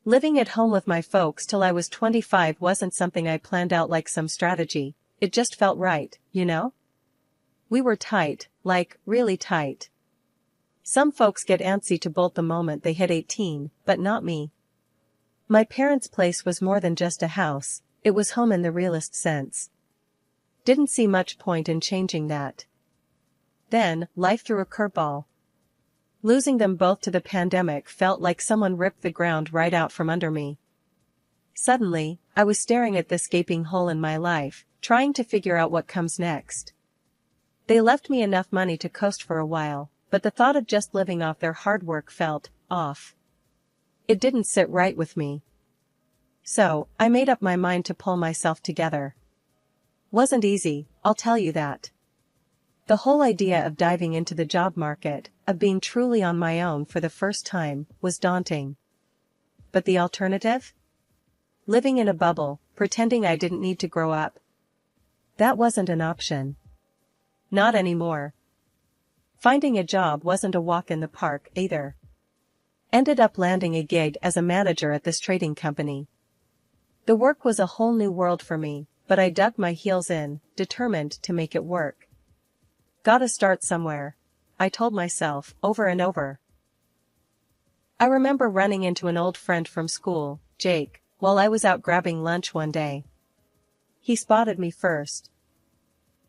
Living at home with my folks till I was 25 wasn't something I planned out like some strategy, it just felt right, you know? We were tight, like, really tight. Some folks get antsy to bolt the moment they hit 18, but not me. My parents' place was more than just a house, it was home in the realest sense. Didn't see much point in changing that. Then, life threw a curveball. Losing them both to the pandemic felt like someone ripped the ground right out from under me. Suddenly, I was staring at this gaping hole in my life, trying to figure out what comes next. They left me enough money to coast for a while, but the thought of just living off their hard work felt off. It didn't sit right with me. So, I made up my mind to pull myself together. Wasn't easy, I'll tell you that. The whole idea of diving into the job market, of being truly on my own for the first time, was daunting. But the alternative? Living in a bubble, pretending I didn't need to grow up. That wasn't an option. Not anymore. Finding a job wasn't a walk in the park, either. Ended up landing a gig as a manager at this trading company. The work was a whole new world for me, but I dug my heels in, determined to make it work. Gotta start somewhere, I told myself, over and over. I remember running into an old friend from school, Jake, while I was out grabbing lunch one day. He spotted me first.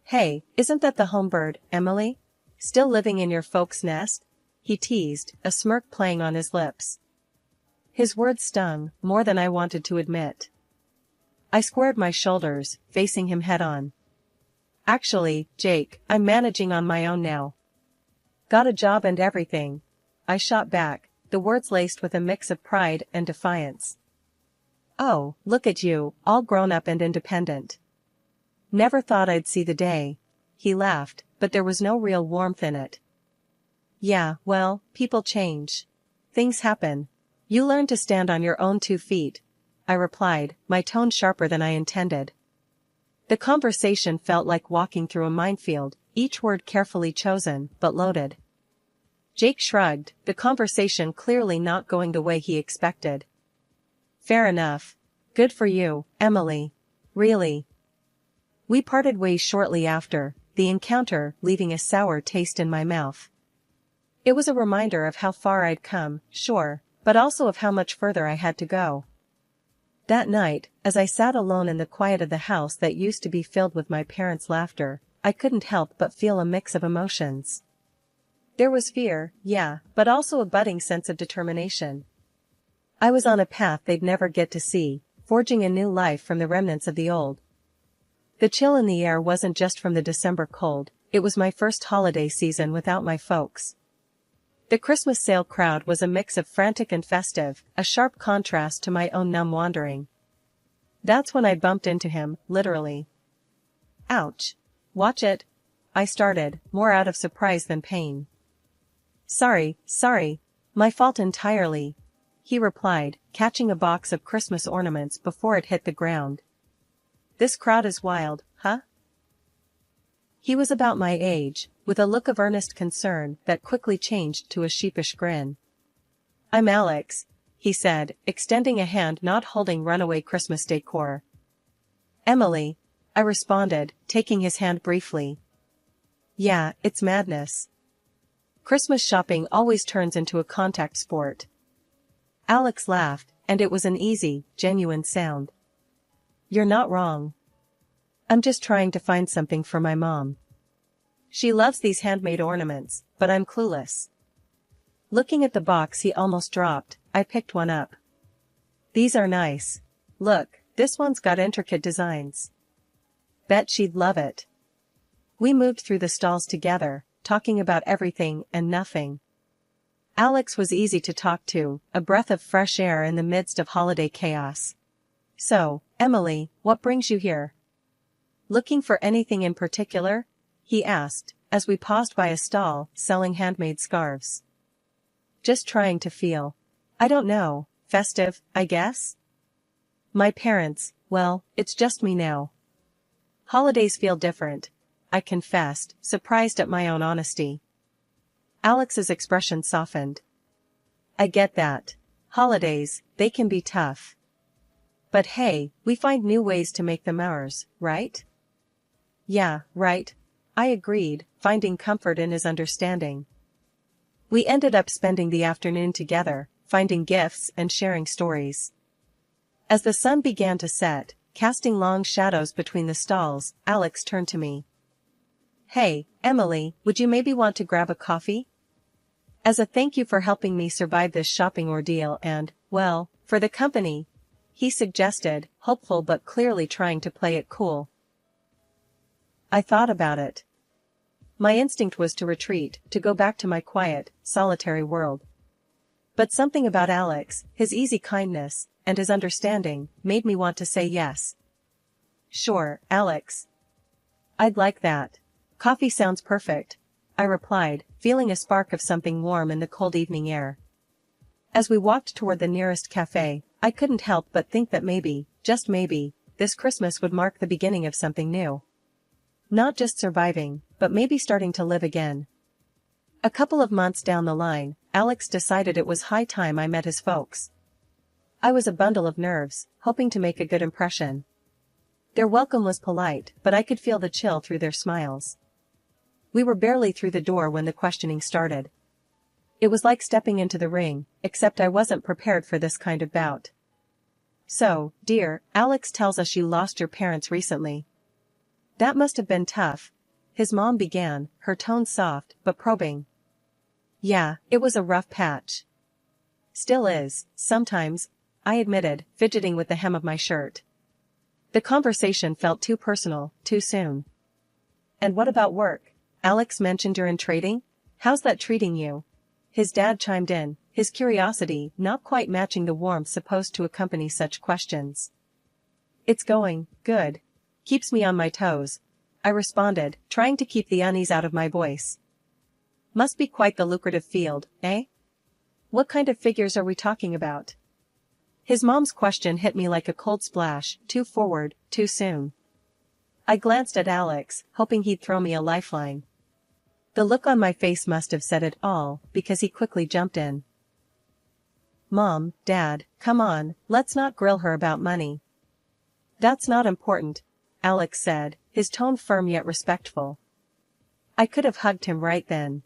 "Hey, isn't that the home bird, Emily? Still living in your folks' nest?" he teased, a smirk playing on his lips. His words stung, more than I wanted to admit. I squared my shoulders, facing him head-on. "Actually, Jake, I'm managing on my own now. Got a job and everything," I shot back, the words laced with a mix of pride and defiance. "Oh, look at you, all grown up and independent. Never thought I'd see the day," he laughed, but there was no real warmth in it. "Yeah, well, people change. Things happen. You learn to stand on your own 2 feet," I replied, my tone sharper than I intended. The conversation felt like walking through a minefield, each word carefully chosen, but loaded. Jake shrugged, the conversation clearly not going the way he expected. "Fair enough. Good for you, Emily. Really." We parted ways shortly after, the encounter leaving a sour taste in my mouth. It was a reminder of how far I'd come, sure, but also of how much further I had to go. That night, as I sat alone in the quiet of the house that used to be filled with my parents' laughter, I couldn't help but feel a mix of emotions. There was fear, yeah, but also a budding sense of determination. I was on a path they'd never get to see, forging a new life from the remnants of the old. The chill in the air wasn't just from the December cold, it was my first holiday season without my folks. The Christmas sale crowd was a mix of frantic and festive, a sharp contrast to my own numb wandering. That's when I bumped into him, literally. "Ouch. Watch it," I started, more out of surprise than pain. Sorry, my fault entirely," he replied, catching a box of Christmas ornaments before it hit the ground. "This crowd is wild, huh?" He was about my age, with a look of earnest concern that quickly changed to a sheepish grin. "I'm Alex," he said, extending a hand not holding runaway Christmas decor. "Emily," I responded, taking his hand briefly. Yeah, it's madness. Christmas shopping always turns into a contact sport. Alex laughed, and it was an easy, genuine sound. "You're not wrong. I'm just trying to find something for my mom. She loves these handmade ornaments, but I'm clueless." Looking at the box he almost dropped, I picked one up. "These are nice. Look, this one's got intricate designs. Bet she'd love it." We moved through the stalls together, talking about everything and nothing. Alex was easy to talk to, a breath of fresh air in the midst of holiday chaos. "So, Emily, what brings you here? Looking for anything in particular?" he asked, as we paused by a stall selling handmade scarves. "Just trying to feel, I don't know, festive, I guess? My parents, well, it's just me now. Holidays feel different," I confessed, surprised at my own honesty. Alex's expression softened. "I get that. Holidays, they can be tough. But hey, we find new ways to make them ours, right? Yeah, right. I agreed, finding comfort in his understanding. We ended up spending the afternoon together, finding gifts and sharing stories. As the sun began to set, casting long shadows between the stalls, Alex turned to me. Hey, Emily, would you maybe want to grab a coffee? As a thank you for helping me survive this shopping ordeal and, well, for the company, he suggested, hopeful but clearly trying to play it cool. I thought about it. My instinct was to retreat, to go back to my quiet, solitary world. But something about Alex, his easy kindness, and his understanding, made me want to say yes. Sure, Alex. I'd like that. Coffee sounds perfect, I replied, feeling a spark of something warm in the cold evening air. As we walked toward the nearest cafe, I couldn't help but think that maybe, just maybe, this Christmas would mark the beginning of something new. Not just surviving, but maybe starting to live again. A couple of months down the line, Alex decided it was high time I met his folks. I was a bundle of nerves, hoping to make a good impression. Their welcome was polite, but I could feel the chill through their smiles. We were barely through the door when the questioning started. It was like stepping into the ring, except I wasn't prepared for this kind of bout. So, dear, Alex tells us you lost your parents recently. That must have been tough. His mom began, her tone soft, but probing. Yeah, it was a rough patch. Still is, sometimes, I admitted, fidgeting with the hem of my shirt. The conversation felt too personal, too soon. And what about work? Alex mentioned you're in trading? How's that treating you? His dad chimed in, his curiosity not quite matching the warmth supposed to accompany such questions. It's going good. Keeps me on my toes, I responded, trying to keep the unease out of my voice. Must be quite the lucrative field, eh? What kind of figures are we talking about? His mom's question hit me like a cold splash, too forward, too soon. I glanced at Alex, hoping he'd throw me a lifeline. The look on my face must have said it all, because he quickly jumped in. Mom, Dad, come on, let's not grill her about money. That's not important, Alex said, his tone firm yet respectful. I could have hugged him right then.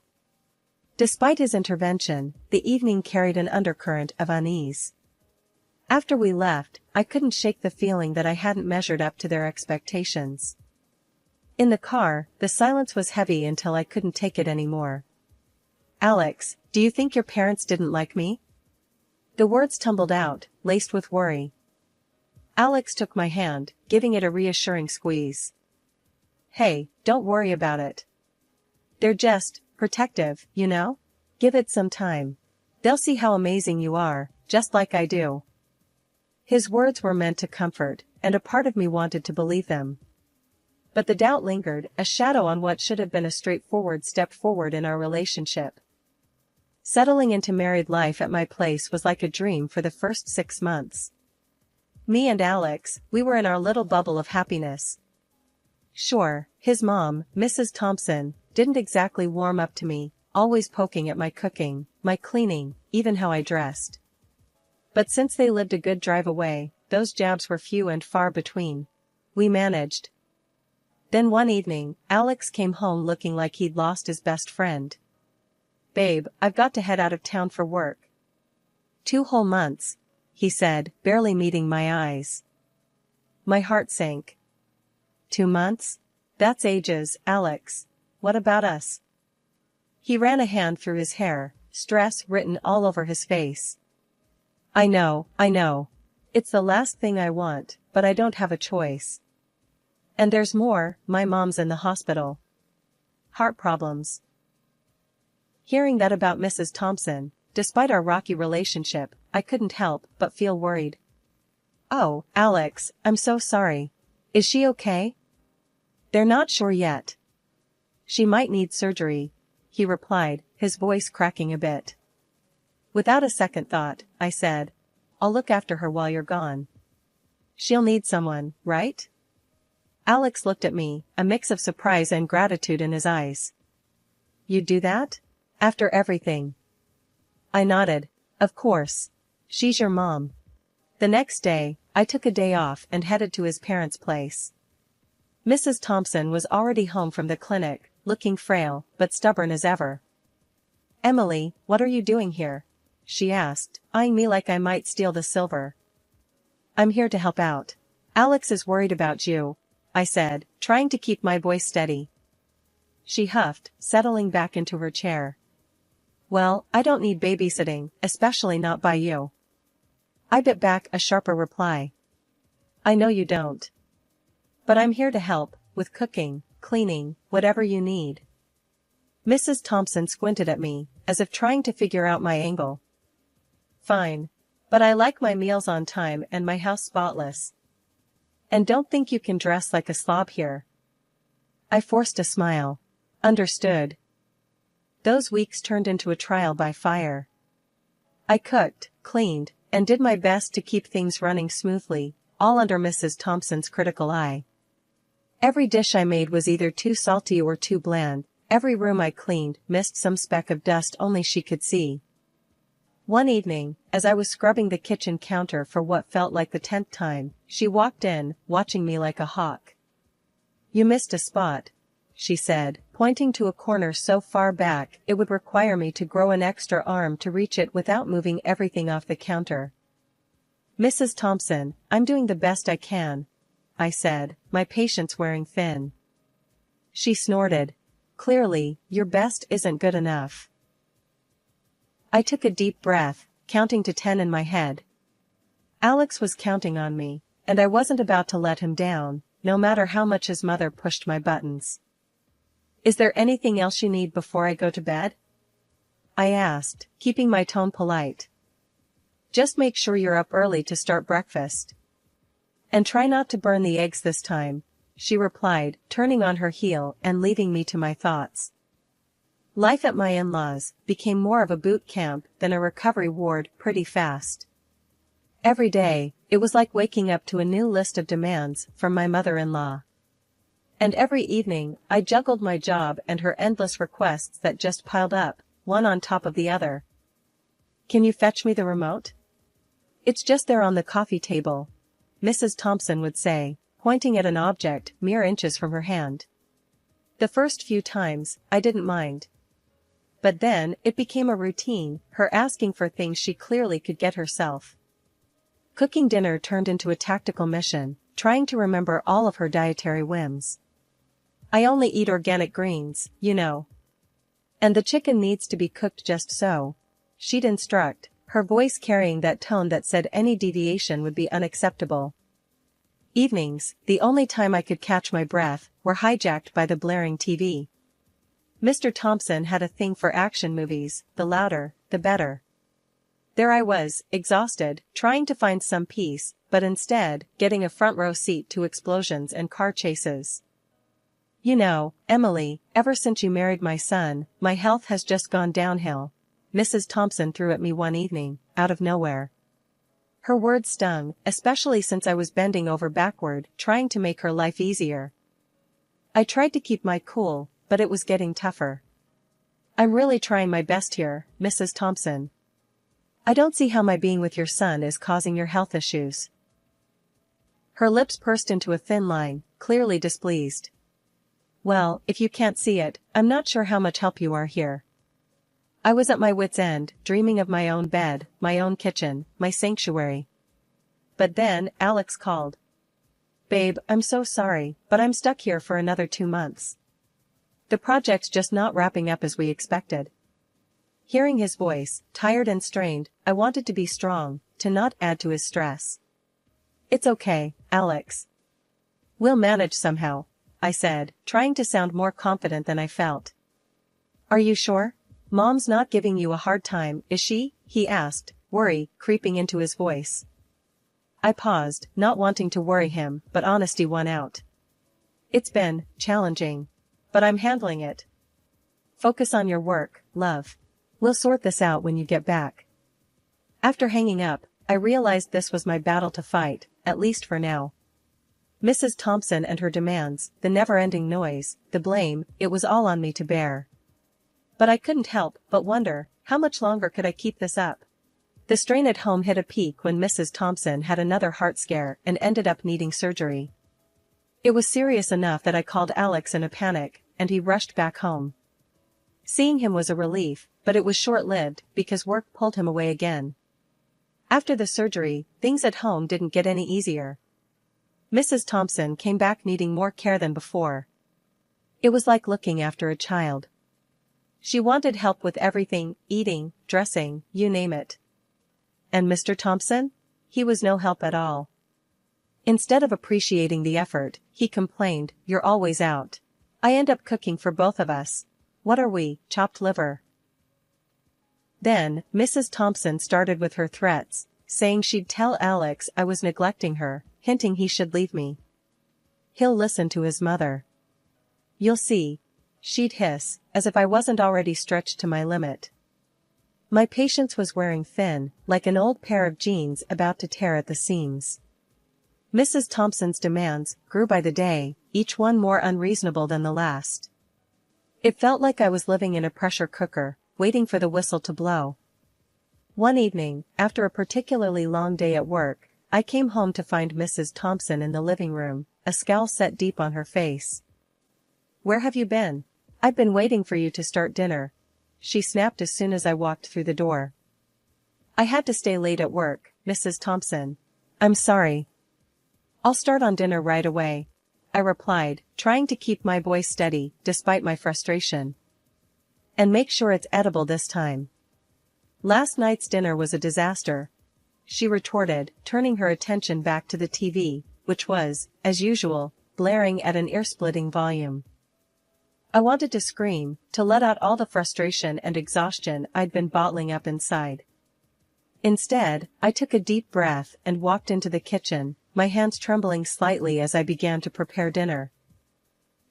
Despite his intervention, the evening carried an undercurrent of unease. After we left, I couldn't shake the feeling that I hadn't measured up to their expectations. In the car, the silence was heavy until I couldn't take it anymore. Alex, do you think your parents didn't like me? The words tumbled out, laced with worry. Alex took my hand, giving it a reassuring squeeze. Hey, don't worry about it. They're just protective, you know? Give it some time. They'll see how amazing you are, just like I do. His words were meant to comfort, and a part of me wanted to believe them. But the doubt lingered, a shadow on what should have been a straightforward step forward in our relationship. Settling into married life at my place was like a dream for the first 6 months. Me and Alex, we were in our little bubble of happiness. Sure, his mom, Mrs. Thompson, didn't exactly warm up to me, always poking at my cooking, my cleaning, even how I dressed. But since they lived a good drive away, those jabs were few and far between. We managed. Then one evening, Alex came home looking like he'd lost his best friend. Babe, I've got to head out of town for work. 2 whole months, he said, barely meeting my eyes. My heart sank. 2 months? That's ages, Alex. What about us? He ran a hand through his hair, stress written all over his face. I know. It's the last thing I want, but I don't have a choice. And there's more, my mom's in the hospital. Heart problems. Hearing that about Mrs. Thompson, despite our rocky relationship, I couldn't help but feel worried. Oh, Alex, I'm so sorry. Is she okay? They're not sure yet. She might need surgery, he replied, his voice cracking a bit. Without a second thought, I said, I'll look after her while you're gone. She'll need someone, right? Alex looked at me, a mix of surprise and gratitude in his eyes. You'd do that? After everything? I nodded. Of course. She's your mom. The next day, I took a day off and headed to his parents' place. Mrs. Thompson was already home from the clinic, looking frail, but stubborn as ever. "Emily, what are you doing here?" she asked, eyeing me like I might steal the silver. "I'm here to help out. Alex is worried about you," I said, trying to keep my voice steady. She huffed, settling back into her chair. "Well, I don't need babysitting, especially not by you." I bit back a sharper reply. "I know you don't. But I'm here to help, with cooking, cleaning, whatever you need." Mrs. Thompson squinted at me, as if trying to figure out my angle. "Fine. But I like my meals on time and my house spotless. And don't think you can dress like a slob here." I forced a smile. Understood. Those weeks turned into a trial by fire. I cooked, cleaned, and did my best to keep things running smoothly, all under Mrs. Thompson's critical eye. Every dish I made was either too salty or too bland, every room I cleaned missed some speck of dust only she could see. One evening, as I was scrubbing the kitchen counter for what felt like the 10th time, she walked in, watching me like a hawk. "You missed a spot," she said, pointing to a corner so far back it would require me to grow an extra arm to reach it without moving everything off the counter. "Mrs. Thompson, I'm doing the best I can," I said, my patience wearing thin. She snorted. "Clearly, your best isn't good enough." I took a deep breath, counting to 10 in my head. Alex was counting on me, and I wasn't about to let him down, no matter how much his mother pushed my buttons. "Is there anything else you need before I go to bed?" I asked, keeping my tone polite. "Just make sure you're up early to start breakfast. And try not to burn the eggs this time," she replied, turning on her heel and leaving me to my thoughts. Life at my in-laws became more of a boot camp than a recovery ward pretty fast. Every day, it was like waking up to a new list of demands from my mother-in-law. And every evening, I juggled my job and her endless requests that just piled up, one on top of the other. "Can you fetch me the remote?" "It's just there on the coffee table," Mrs. Thompson would say, pointing at an object mere inches from her hand. The first few times, I didn't mind. But then, it became a routine, her asking for things she clearly could get herself. Cooking dinner turned into a tactical mission, trying to remember all of her dietary whims. "I only eat organic greens, you know. And the chicken needs to be cooked just so," she'd instruct, her voice carrying that tone that said any deviation would be unacceptable. Evenings, the only time I could catch my breath, were hijacked by the blaring TV. Mr. Thompson had a thing for action movies, the louder, the better. There I was, exhausted, trying to find some peace, but instead, getting a front row seat to explosions and car chases. "You know, Emily, ever since you married my son, my health has just gone downhill," Mrs. Thompson threw at me one evening, out of nowhere. Her words stung, especially since I was bending over backward, trying to make her life easier. I tried to keep my cool, but it was getting tougher. "I'm really trying my best here, Mrs. Thompson. I don't see how my being with your son is causing your health issues." Her lips pursed into a thin line, clearly displeased. "Well, if you can't see it, I'm not sure how much help you are here." I was at my wit's end, dreaming of my own bed, my own kitchen, my sanctuary. But then, Alex called. "Babe, I'm so sorry, but I'm stuck here for another 2 months. The project's just not wrapping up as we expected." Hearing his voice, tired and strained, I wanted to be strong, to not add to his stress. "It's okay, Alex. We'll manage somehow," I said, trying to sound more confident than I felt. "Are you sure? Mom's not giving you a hard time, is she?" he asked, worry creeping into his voice. I paused, not wanting to worry him, but honesty won out. "It's been challenging. But I'm handling it. Focus on your work, love. We'll sort this out when you get back." After hanging up, I realized this was my battle to fight, at least for now. Mrs. Thompson and her demands, the never-ending noise, the blame, it was all on me to bear. But I couldn't help but wonder, how much longer could I keep this up? The strain at home hit a peak when Mrs. Thompson had another heart scare and ended up needing surgery. It was serious enough that I called Alex in a panic, and he rushed back home. Seeing him was a relief, but it was short-lived because work pulled him away again. After the surgery, things at home didn't get any easier. Mrs. Thompson came back needing more care than before. It was like looking after a child. She wanted help with everything, eating, dressing, you name it. And Mr. Thompson? He was no help at all. Instead of appreciating the effort, he complained, "You're always out. I end up cooking for both of us. What are we, chopped liver?" Then, Mrs. Thompson started with her threats, saying she'd tell Alex I was neglecting her, hinting he should leave me. "He'll listen to his mother. You'll see," she'd hiss, as if I wasn't already stretched to my limit. My patience was wearing thin, like an old pair of jeans about to tear at the seams. Mrs. Thompson's demands grew by the day, each one more unreasonable than the last. It felt like I was living in a pressure cooker, waiting for the whistle to blow. One evening, after a particularly long day at work, I came home to find Mrs. Thompson in the living room, a scowl set deep on her face. "Where have you been? I've been waiting for you to start dinner," she snapped as soon as I walked through the door. "I had to stay late at work, Mrs. Thompson. I'm sorry." "I'll start on dinner right away," I replied, trying to keep my voice steady despite my frustration. "And make sure it's edible this time." "Last night's dinner was a disaster," she retorted, turning her attention back to the TV, which was, as usual, blaring at an ear-splitting volume. I wanted to scream, to let out all the frustration and exhaustion I'd been bottling up inside. Instead, I took a deep breath and walked into the kitchen, my hands trembling slightly as I began to prepare dinner.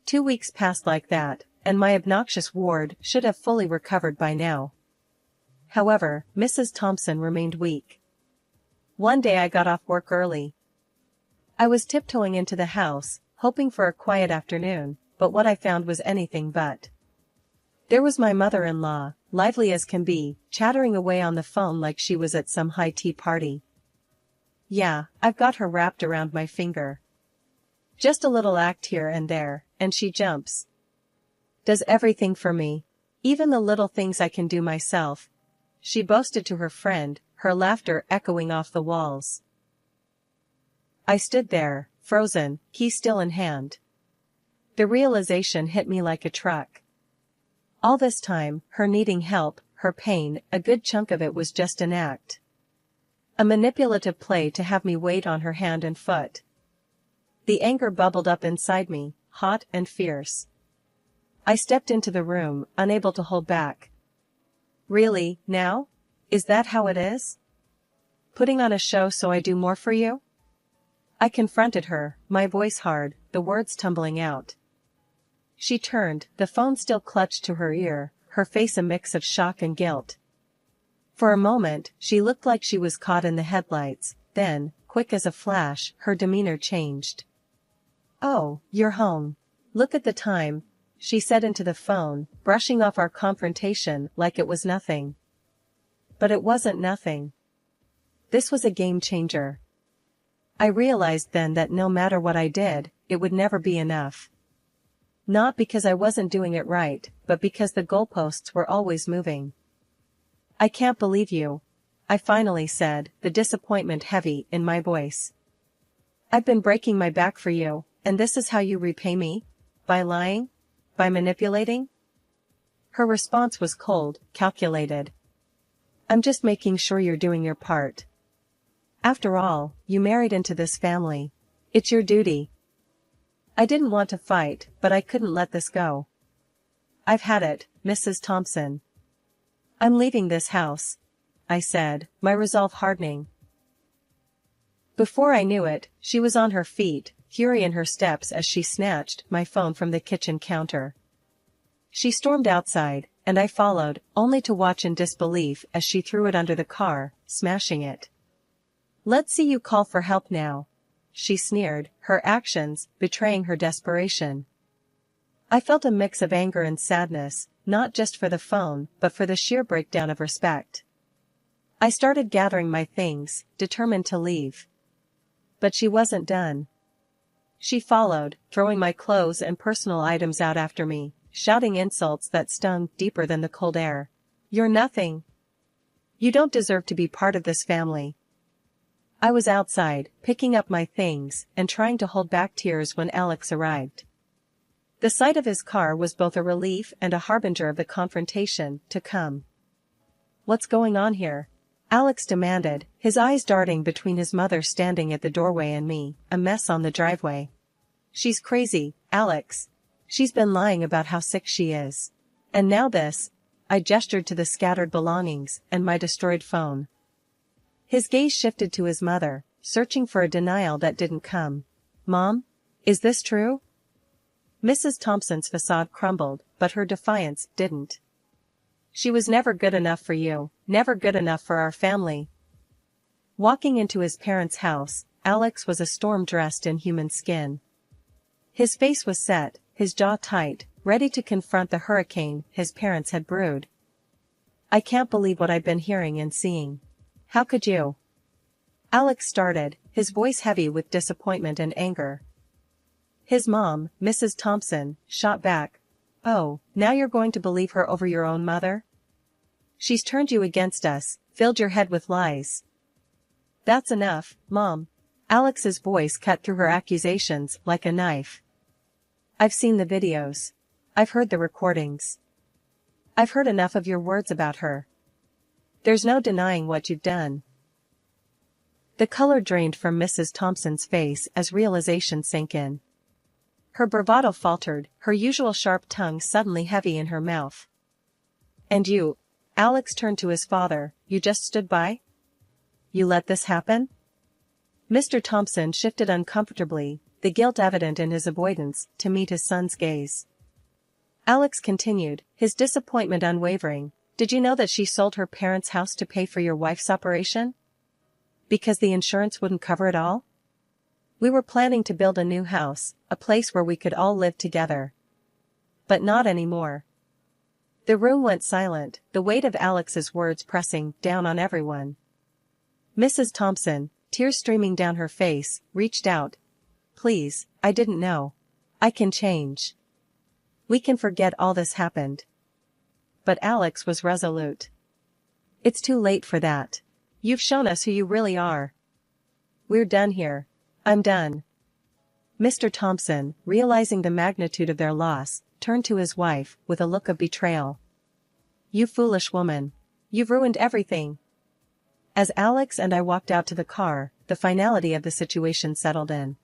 2 weeks passed like that, and my obnoxious ward should have fully recovered by now. However, Mrs. Thompson remained weak. One day I got off work early. I was tiptoeing into the house, hoping for a quiet afternoon, but what I found was anything but. There was my mother-in-law, lively as can be, chattering away on the phone like she was at some high tea party. "Yeah, I've got her wrapped around my finger. Just a little act here and there, and she jumps. Does everything for me. Even the little things I can do myself," she boasted to her friend, her laughter echoing off the walls. I stood there, frozen, key still in hand. The realization hit me like a truck. All this time, her needing help, her pain, a good chunk of it was just an act. A manipulative play to have me wait on her hand and foot. The anger bubbled up inside me, hot and fierce. I stepped into the room, unable to hold back. "Really, now? Is that how it is? Putting on a show so I do more for you?" I confronted her, my voice hard, the words tumbling out. She turned, the phone still clutched to her ear, her face a mix of shock and guilt. For a moment, she looked like she was caught in the headlights, then, quick as a flash, her demeanor changed. "Oh, you're home. Look at the time," she said into the phone, brushing off our confrontation like it was nothing. But it wasn't nothing. This was a game changer. I realized then that no matter what I did, it would never be enough. Not because I wasn't doing it right, but because the goalposts were always moving. "I can't believe you," I finally said, the disappointment heavy in my voice. "I've been breaking my back for you, and this is how you repay me? By lying? By manipulating?" Her response was cold, calculated. "I'm just making sure you're doing your part. After all, you married into this family. It's your duty." I didn't want to fight, but I couldn't let this go. "I've had it, Mrs. Thompson. I'm leaving this house," I said, my resolve hardening. Before I knew it, she was on her feet, fury in her steps as she snatched my phone from the kitchen counter. She stormed outside, and I followed, only to watch in disbelief as she threw it under the car, smashing it. "Let's see you call for help now," she sneered, her actions betraying her desperation. I felt a mix of anger and sadness, not just for the phone, but for the sheer breakdown of respect. I started gathering my things, determined to leave. But she wasn't done. She followed, throwing my clothes and personal items out after me, shouting insults that stung deeper than the cold air. "You're nothing. You don't deserve to be part of this family." I was outside, picking up my things, and trying to hold back tears when Alex arrived. The sight of his car was both a relief and a harbinger of the confrontation to come. "What's going on here?" Alex demanded, his eyes darting between his mother standing at the doorway and me, a mess on the driveway. "She's crazy, Alex. She's been lying about how sick she is. And now this." I gestured to the scattered belongings and my destroyed phone. His gaze shifted to his mother, searching for a denial that didn't come. "Mom? Is this true?" Mrs. Thompson's facade crumbled, but her defiance didn't. "She was never good enough for you, never good enough for our family." Walking into his parents' house, Alex was a storm dressed in human skin. His face was set, his jaw tight, ready to confront the hurricane his parents had brewed. "I can't believe what I've been hearing and seeing. How could you?" Alex started, his voice heavy with disappointment and anger. His mom, Mrs. Thompson, shot back. "Oh, now you're going to believe her over your own mother? She's turned you against us, filled your head with lies." "That's enough, Mom." Alex's voice cut through her accusations like a knife. "I've seen the videos. I've heard the recordings. I've heard enough of your words about her. There's no denying what you've done." The color drained from Mrs. Thompson's face as realization sank in. Her bravado faltered, her usual sharp tongue suddenly heavy in her mouth. "And you," Alex turned to his father, "you just stood by? You let this happen?" Mr. Thompson shifted uncomfortably, the guilt evident in his avoidance, to meet his son's gaze. Alex continued, his disappointment unwavering. "Did you know that she sold her parents' house to pay for your wife's operation? Because the insurance wouldn't cover it all? We were planning to build a new house, a place where we could all live together. But not anymore." The room went silent, the weight of Alex's words pressing down on everyone. Mrs. Thompson, tears streaming down her face, reached out. "Please, I didn't know. I can change. We can forget all this happened." But Alex was resolute. "It's too late for that. You've shown us who you really are. We're done here. I'm done." Mr. Thompson, realizing the magnitude of their loss, turned to his wife with a look of betrayal. "You foolish woman. You've ruined everything." As Alex and I walked out to the car, the finality of the situation settled in.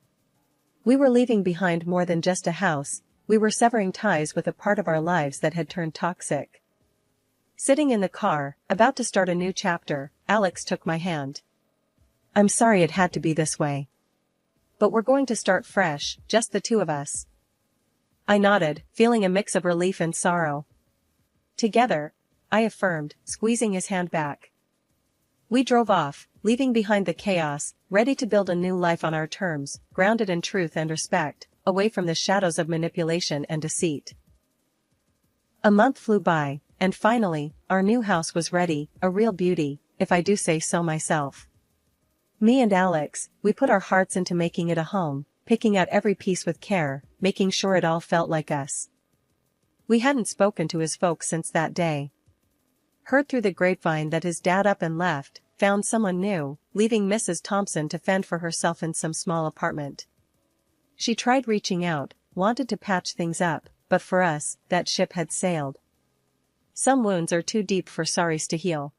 We were leaving behind more than just a house, we were severing ties with a part of our lives that had turned toxic. Sitting in the car, about to start a new chapter, Alex took my hand. "I'm sorry it had to be this way. But we're going to start fresh, just the two of us." I nodded, feeling a mix of relief and sorrow. "Together," I affirmed, squeezing his hand back. We drove off, leaving behind the chaos, ready to build a new life on our terms, grounded in truth and respect, away from the shadows of manipulation and deceit. A month flew by, and finally, our new house was ready, a real beauty, if I do say so myself. Me and Alex, we put our hearts into making it a home, picking out every piece with care, making sure it all felt like us. We hadn't spoken to his folks since that day. Heard through the grapevine that his dad up and left, found someone new, leaving Mrs. Thompson to fend for herself in some small apartment. She tried reaching out, wanted to patch things up, but for us, that ship had sailed. Some wounds are too deep for sorries to heal.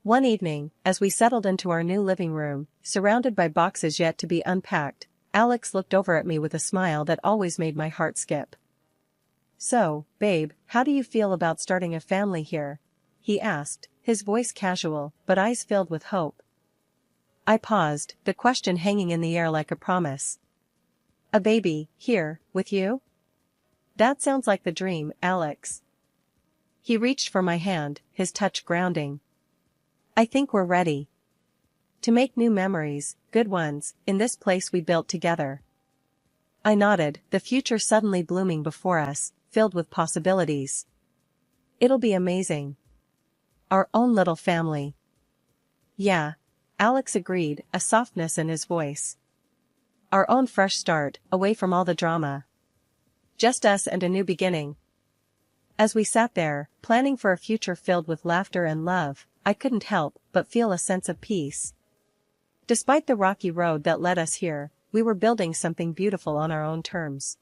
One evening, as we settled into our new living room, surrounded by boxes yet to be unpacked, Alex looked over at me with a smile that always made my heart skip. "So, babe, how do you feel about starting a family here?" he asked, his voice casual, but eyes filled with hope. I paused, the question hanging in the air like a promise. "A baby, here, with you? That sounds like the dream, Alex." He reached for my hand, his touch grounding. "I think we're ready to make new memories, good ones, in this place we built together." I nodded, the future suddenly blooming before us, filled with possibilities. "It'll be amazing. Our own little family." Yeah. Alex agreed, a softness in his voice. Our own fresh start, away from all the drama. Just us and a new beginning. As we sat there, planning for a future filled with laughter and love, I couldn't help but feel a sense of peace. Despite the rocky road that led us here, we were building something beautiful on our own terms.